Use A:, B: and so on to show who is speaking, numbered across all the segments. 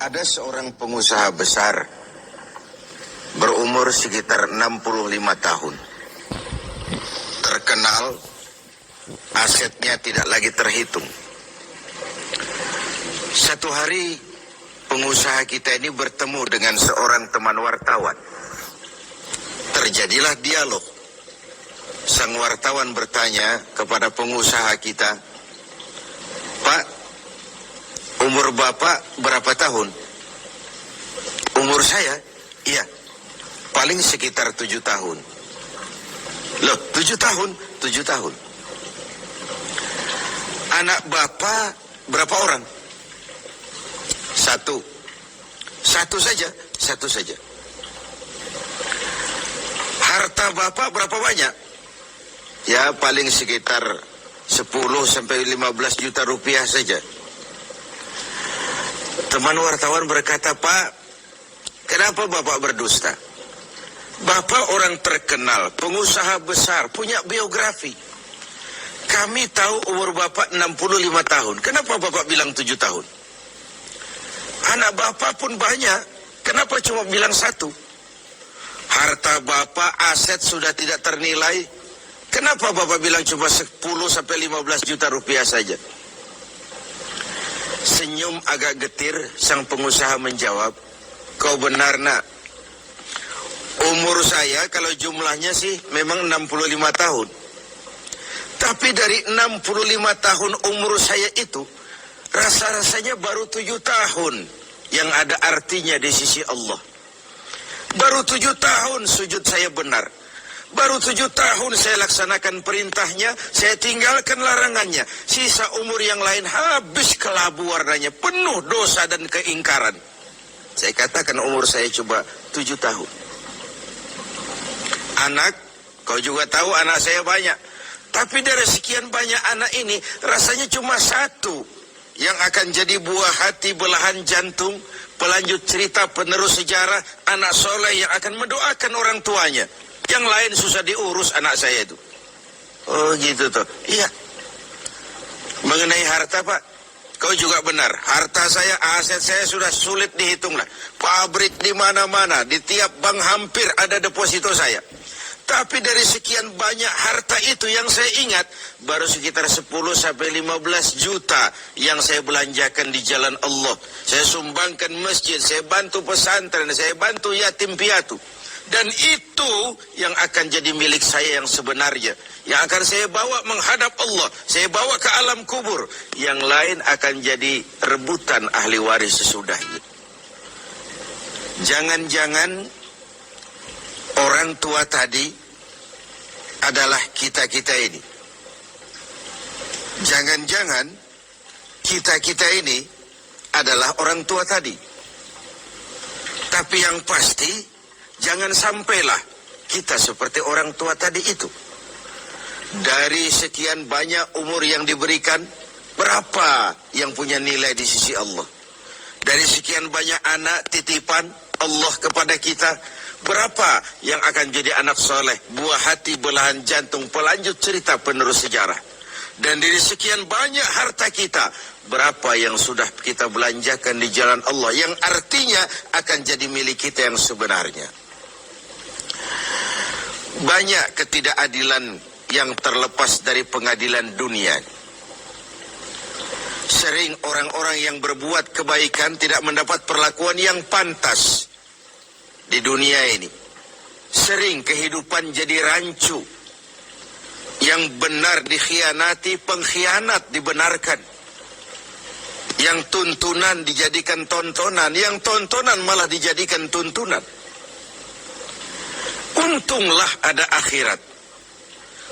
A: Ada seorang pengusaha besar berumur sekitar 65 tahun. Terkenal, asetnya tidak lagi terhitung. Satu hari pengusaha kita ini bertemu dengan seorang teman wartawan. Terjadilah dialog. Sang wartawan bertanya kepada pengusaha kita, "Pak, umur Bapak berapa tahun?" "Umur saya? Iya, paling sekitar 7 tahun. "Loh, 7 tahun? 7 tahun. "Anak Bapak berapa orang?" "Satu." "Satu saja?" "Satu saja." "Harta Bapak berapa banyak?" "Ya, paling sekitar 10 sampai 15 juta rupiah saja." Teman wartawan berkata, "Pak, kenapa Bapak berdusta? Bapak orang terkenal, pengusaha besar, punya biografi. Kami tahu umur Bapak 65 tahun. Kenapa Bapak bilang 7 tahun? Anak Bapak pun banyak. Kenapa cuma bilang 1? Harta Bapak, aset sudah tidak ternilai. Kenapa Bapak bilang cuma 10 sampai 15 juta rupiah saja?" Senyum agak getir, sang pengusaha menjawab, "Kau benar, Nak. Umur saya kalau jumlahnya sih memang 65 tahun. Tapi dari 65 tahun umur saya itu, rasa-rasanya baru 7 tahun yang ada artinya di sisi Allah. Baru 7 tahun sujud saya benar. Baru 7 tahun saya laksanakan perintahnya, saya tinggalkan larangannya. Sisa umur yang lain habis kelabu warnanya, penuh dosa dan keingkaran. Saya katakan umur saya coba 7 tahun. Anak, kau juga tahu anak saya banyak. Tapi dari sekian banyak anak ini, rasanya cuma 1 yang akan jadi buah hati, belahan jantung, pelanjut cerita, penerus sejarah, anak soleh yang akan mendoakan orang tuanya. Yang lain susah diurus anak saya itu." "Oh gitu toh." "Iya." "Mengenai harta, Pak, kau juga benar. Harta saya, aset saya sudah sulit dihitung lah. Pabrik di mana-mana, di tiap bank hampir ada deposito saya. Tapi dari sekian banyak harta itu yang saya ingat, baru sekitar 10 sampai 15 juta yang saya belanjakan di jalan Allah. Saya sumbangkan masjid, saya bantu pesantren, saya bantu yatim piatu. Dan itu yang akan jadi milik saya yang sebenarnya. Yang akan saya bawa menghadap Allah. Saya bawa ke alam kubur. Yang lain akan jadi rebutan ahli waris sesudahnya." Jangan-jangan orang tua tadi adalah kita-kita ini. Jangan-jangan kita-kita ini adalah orang tua tadi. Tapi yang pasti, jangan sampailah kita seperti orang tua tadi itu. Dari sekian banyak umur yang diberikan, berapa yang punya nilai di sisi Allah? Dari sekian banyak anak titipan Allah kepada kita, berapa yang akan jadi anak soleh, buah hati, belahan jantung, pelanjut cerita, penerus sejarah? Dan dari sekian banyak harta kita, berapa yang sudah kita belanjakan di jalan Allah, yang artinya akan jadi milik kita yang sebenarnya? Banyak ketidakadilan yang terlepas dari pengadilan dunia. Sering orang-orang yang berbuat kebaikan tidak mendapat perlakuan yang pantas di dunia ini. Sering kehidupan jadi rancu. Yang benar dikhianati, pengkhianat dibenarkan. Yang tuntunan dijadikan tontonan, yang tontonan malah dijadikan tuntunan. Untunglah ada akhirat.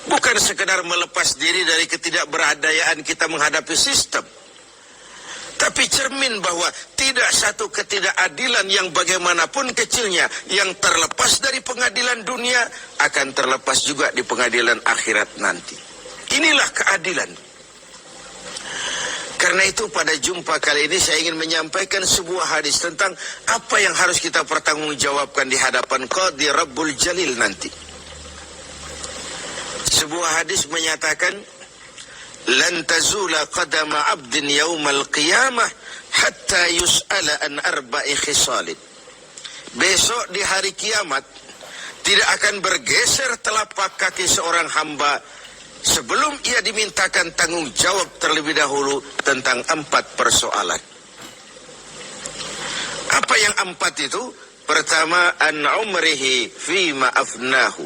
A: Bukan sekedar melepas diri dari ketidakberadayaan kita menghadapi sistem. Tapi cermin bahwa tidak satu ketidakadilan yang bagaimanapun kecilnya yang terlepas dari pengadilan dunia akan terlepas juga di pengadilan akhirat nanti. Inilah keadilan. Karena itu pada jumpa kali ini saya ingin menyampaikan sebuah hadis tentang apa yang harus kita pertanggungjawabkan di hadapan Qadhi Rabbul Jalil nanti. Sebuah hadis menyatakan, lan tazula qadama 'abdin yaumal qiyamah hatta yus'ala an arba'i khisalin. Besok di hari kiamat tidak akan bergeser telapak kaki seorang hamba sebelum ia dimintakan tanggung jawab terlebih dahulu tentang 4 persoalan. Apa yang 4 itu? Pertama, an umrihi fima afnahu.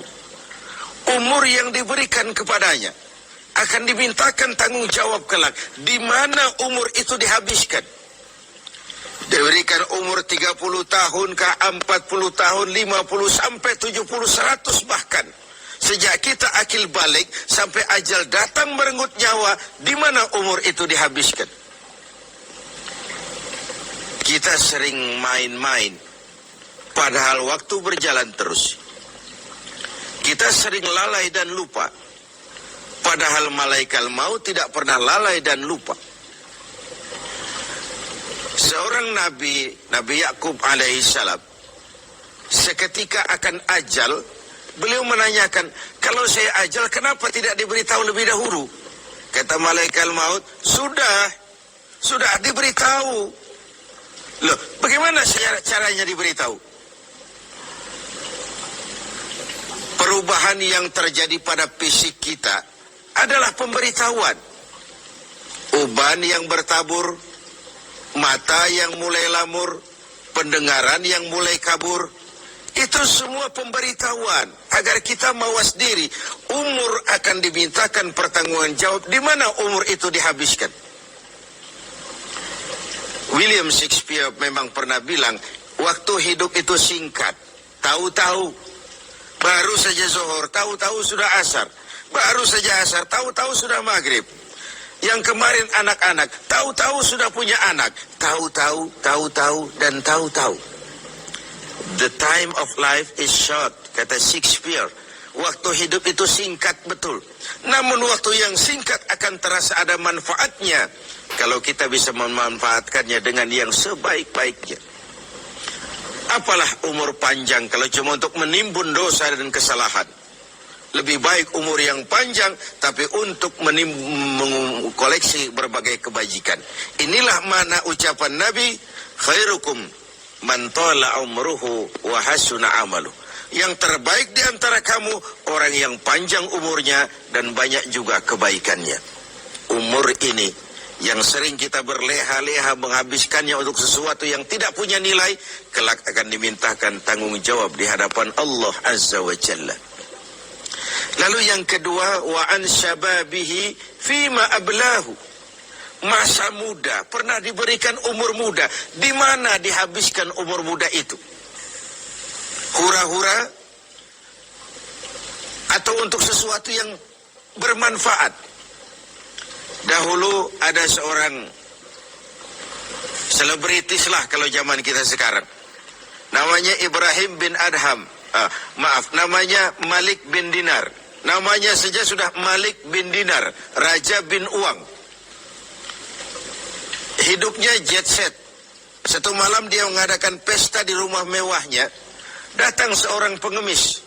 A: Umur yang diberikan kepadanya akan dimintakan tanggung jawab kelak. Di mana umur itu dihabiskan? Diberikan umur 30 tahun ke 40 tahun, 50 sampai 70, 100 bahkan. Sejak kita akil balik sampai ajal datang merenggut nyawa, di mana umur itu dihabiskan? Kita sering main-main, padahal waktu berjalan terus. Kita sering lalai dan lupa, padahal malaikat maut tidak pernah lalai dan lupa. Seorang Nabi Yakub alaihissalam, seketika akan ajal, beliau menanyakan, kalau saya ajal kenapa tidak diberitahu lebih dahulu? Kata malaikat maut, sudah diberitahu. Loh, bagaimana caranya diberitahu? Perubahan yang terjadi pada fisik kita adalah pemberitahuan. Uban yang bertabur, mata yang mulai lamur, pendengaran yang mulai kabur, itu semua pemberitahuan agar kita mawas diri. Umur akan dimintakan pertanggungan jawab, di mana umur itu dihabiskan. William Shakespeare memang pernah bilang, waktu hidup itu singkat. Tahu-tahu baru saja zuhur, tahu-tahu sudah asar, baru saja asar, tahu-tahu sudah maghrib. Yang kemarin anak-anak, tahu-tahu sudah punya anak, tahu-tahu, dan tahu-tahu. The time of life is short, kata Shakespeare. Waktu hidup itu singkat betul. Namun waktu yang singkat akan terasa ada manfaatnya kalau kita bisa memanfaatkannya dengan yang sebaik-baiknya. Apalah umur panjang kalau cuma untuk menimbun dosa dan kesalahan. Lebih baik umur yang panjang tapi untuk mengkoleksi berbagai kebajikan. Inilah makna ucapan Nabi, khairukum man tala umruhu wa hasuna amalu. Yang terbaik di antara kamu orang yang panjang umurnya dan banyak juga kebaikannya. Umur ini yang sering kita berleha-leha menghabiskannya untuk sesuatu yang tidak punya nilai, kelak akan dimintakan tanggung jawab di hadapan Allah Azza wa Jalla. Lalu yang kedua, wa an syababihi fima ablahu. Masa muda, pernah diberikan umur muda, di mana dihabiskan umur muda itu? Hura-hura atau untuk sesuatu yang bermanfaat? Dahulu ada seorang selebritis lah kalau zaman kita sekarang. Namanya Ibrahim bin Adham. Namanya Malik bin Dinar. Namanya saja sudah Malik bin Dinar, Raja bin Uang. Hidupnya jet set. Satu malam dia mengadakan pesta di rumah mewahnya. Datang seorang pengemis,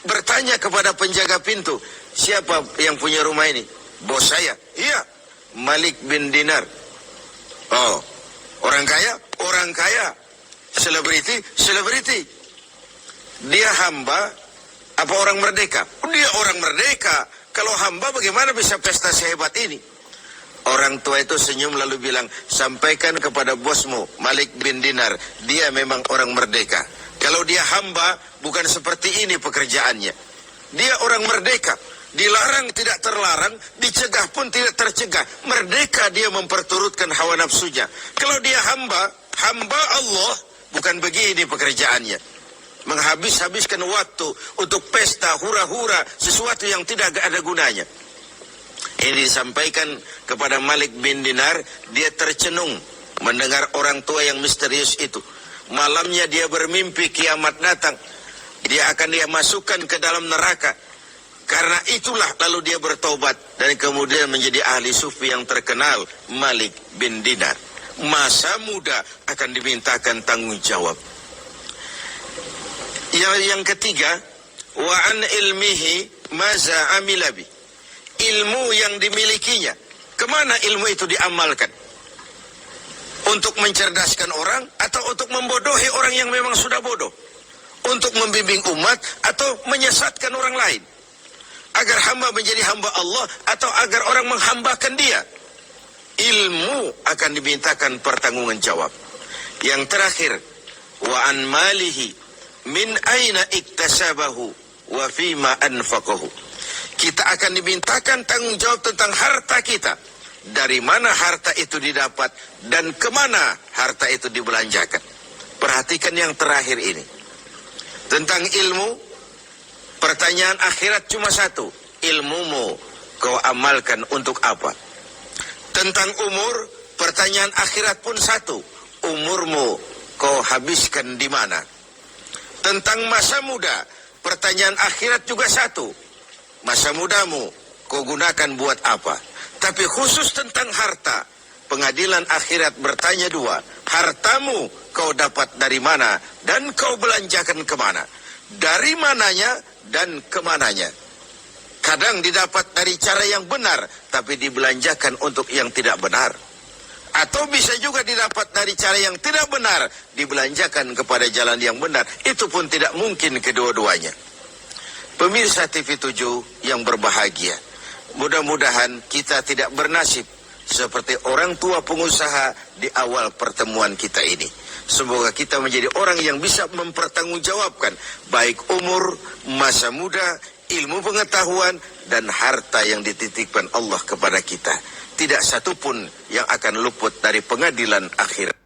A: bertanya kepada penjaga pintu, siapa yang punya rumah ini? Bos saya. Iya, Malik bin Dinar. Oh, orang kaya? Orang kaya. Selebriti? Selebriti. Dia hamba apa orang merdeka? Dia orang merdeka. Kalau hamba bagaimana bisa pesta sehebat ini? Orang tua itu senyum lalu bilang, sampaikan kepada bosmu Malik bin Dinar, dia memang orang merdeka. Kalau dia hamba bukan seperti ini pekerjaannya. Dia orang merdeka. Dilarang tidak terlarang, dicegah pun tidak tercegah. Merdeka dia memperturutkan hawa nafsunya. Kalau dia hamba Allah, bukan begini pekerjaannya. Menghabiskan waktu untuk pesta, hura-hura, sesuatu yang tidak ada gunanya. Ini disampaikan kepada Malik bin Dinar, dia tercenung mendengar orang tua yang misterius itu. Malamnya dia bermimpi kiamat datang. Dia akan dia masukkan ke dalam neraka. Karena itulah lalu dia bertobat dan kemudian menjadi ahli sufi yang terkenal, Malik bin Dinar. Masa muda akan dimintakan tanggung jawab. Yang ketiga, wa an ilmihi maza amilabi. Ilmu yang dimilikinya Kemana ilmu itu diamalkan? Untuk mencerdaskan orang atau untuk membodohi orang yang memang sudah bodoh? Untuk membimbing umat atau menyesatkan orang lain? Agar hamba menjadi hamba Allah atau agar orang menghambakan dia? Ilmu akan dimintakan pertanggungan jawab. Yang terakhir, wa an malihi min aina iktasabahu wa fima anfaqahu. Kita akan dimintakan tanggung jawab tentang harta kita. Dari mana harta itu didapat dan kemana harta itu dibelanjakan. Perhatikan yang terakhir ini. Tentang ilmu, pertanyaan akhirat cuma satu. Ilmumu kau amalkan untuk apa? Tentang umur, pertanyaan akhirat pun satu. Umurmu kau habiskan di mana? Tentang masa muda, pertanyaan akhirat juga satu. Masa mudamu kau gunakan buat apa? Tapi khusus tentang harta, pengadilan akhirat bertanya dua. Hartamu kau dapat dari mana dan kau belanjakan kemana? Dari mananya dan kemananya? Kadang didapat dari cara yang benar, tapi dibelanjakan untuk yang tidak benar. Atau bisa juga didapat dari cara yang tidak benar, dibelanjakan kepada jalan yang benar. Itu pun tidak mungkin kedua-duanya. Pemirsa TV 7 yang berbahagia, mudah-mudahan kita tidak bernasib seperti orang tua pengusaha di awal pertemuan kita ini. Semoga kita menjadi orang yang bisa mempertanggungjawabkan baik umur, masa muda, ilmu pengetahuan, dan harta yang dititipkan Allah kepada kita. Tidak satupun yang akan luput dari pengadilan akhirat.